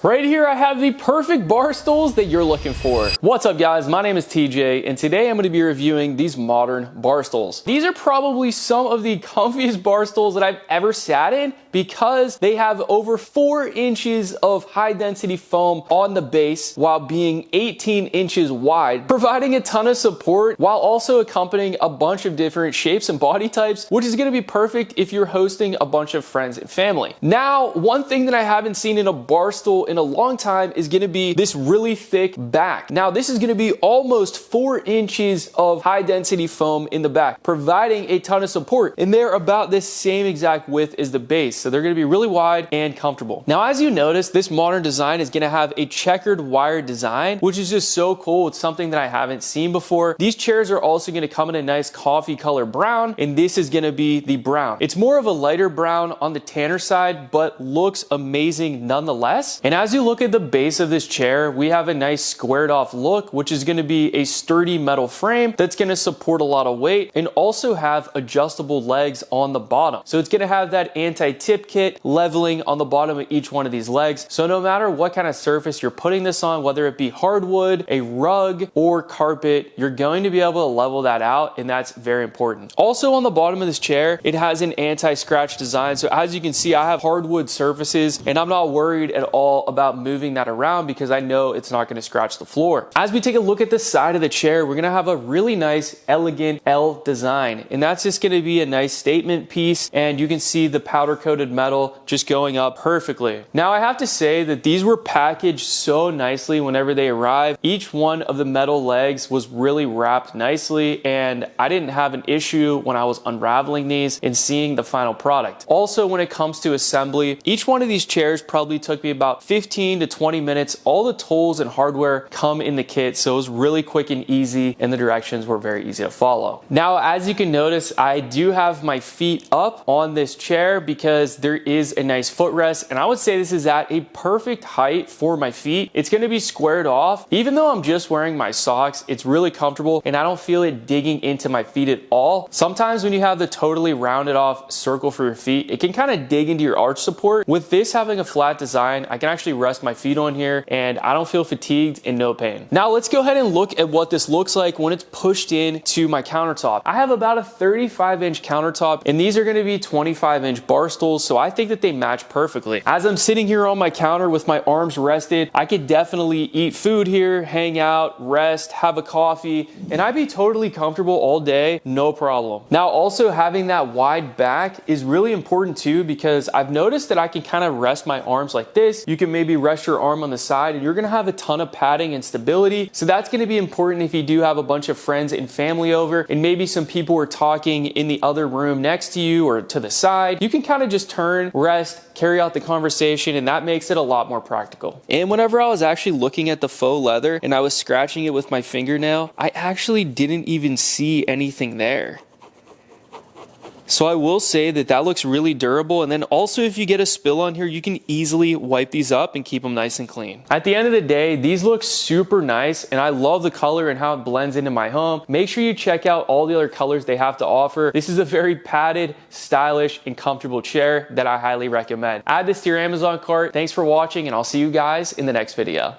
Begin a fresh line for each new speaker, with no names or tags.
Right here I have the perfect bar stools that you're looking for. What's up guys, my name is TJ and today I'm going to be reviewing these modern bar stools. These are probably some of the comfiest bar stools that I've ever sat in because they have over 4 inches of high density foam on the base while being 18 inches wide, providing a ton of support while also accompanying a bunch of different shapes and body types, which is going to be perfect if you're hosting a bunch of friends and family. Now, one thing that I haven't seen in a bar stool in a long time is going to be this really thick back. Now, this is going to be almost 4 inches of high density foam in the back, providing a ton of support. And they're about this same exact width as the base. So they're going to be really wide and comfortable. Now, as you notice, this modern design is going to have a checkered wire design, which is just so cool. It's something that I haven't seen before. These chairs are also going to come in a nice coffee color brown, and this is going to be the brown. It's more of a lighter brown on the tanner side, but looks amazing nonetheless. And as you look at the base of this chair, we have a nice squared off look, which is going to be a sturdy metal frame that's going to support a lot of weight and also have adjustable legs on the bottom. So it's going to have that anti-tip kit leveling on the bottom of each one of these legs. So no matter what kind of surface you're putting this on, whether it be hardwood, a rug, or carpet, you're going to be able to level that out, and that's very important. Also on the bottom of this chair, it has an anti-scratch design. So as you can see, I have hardwood surfaces and I'm not worried at all about moving that around because I know it's not going to scratch the floor. As we take a look at the side of the chair, we're going to have a really nice, elegant L design, and that's just going to be a nice statement piece, and you can see the powder coated metal just going up perfectly. Now, I have to say that these were packaged so nicely whenever they arrived. Each one of the metal legs was really wrapped nicely, and I didn't have an issue when I was unraveling these and seeing the final product. Also, when it comes to assembly, each one of these chairs probably took me about 15 to 20 minutes. All the tools and hardware come in the kit, so it was really quick and easy, and the directions were very easy to follow. Now, as you can notice, I do have my feet up on this chair because there is a nice footrest, and I would say this is at a perfect height for my feet. It's going to be squared off. Even though I'm just wearing my socks, it's really comfortable, and I don't feel it digging into my feet at all. Sometimes when you have the totally rounded off circle for your feet, it can kind of dig into your arch support. With this having a flat design, I can actually rest my feet on here and I don't feel fatigued and no pain. Now let's go ahead and look at what this looks like when it's pushed into my countertop. I have about a 35-inch countertop, and these are going to be 25-inch bar stools, so I think that they match perfectly. As I'm sitting here on my counter with my arms rested, I could definitely eat food here, hang out, rest, have a coffee, and I'd be totally comfortable all day, no problem. Now, also having that wide back is really important too, because I've noticed that I can kind of rest my arms like this. You can maybe rest your arm on the side and you're going to have a ton of padding and stability. So that's going to be important if you do have a bunch of friends and family over, and maybe some people are talking in the other room next to you or to the side. You can kind of just turn, rest, carry out the conversation, and that makes it a lot more practical. And whenever I was actually looking at the faux leather and I was scratching it with my fingernail, I actually didn't even see anything there. So I will say that that looks really durable, and then also if you get a spill on here, you can easily wipe these up and keep them nice and clean. At the end of the day, these look super nice, and I love the color and how it blends into my home. Make sure you check out all the other colors they have to offer. This is a very padded, stylish, and comfortable chair that I highly recommend. Add this to your Amazon cart. Thanks for watching, and I'll see you guys in the next video.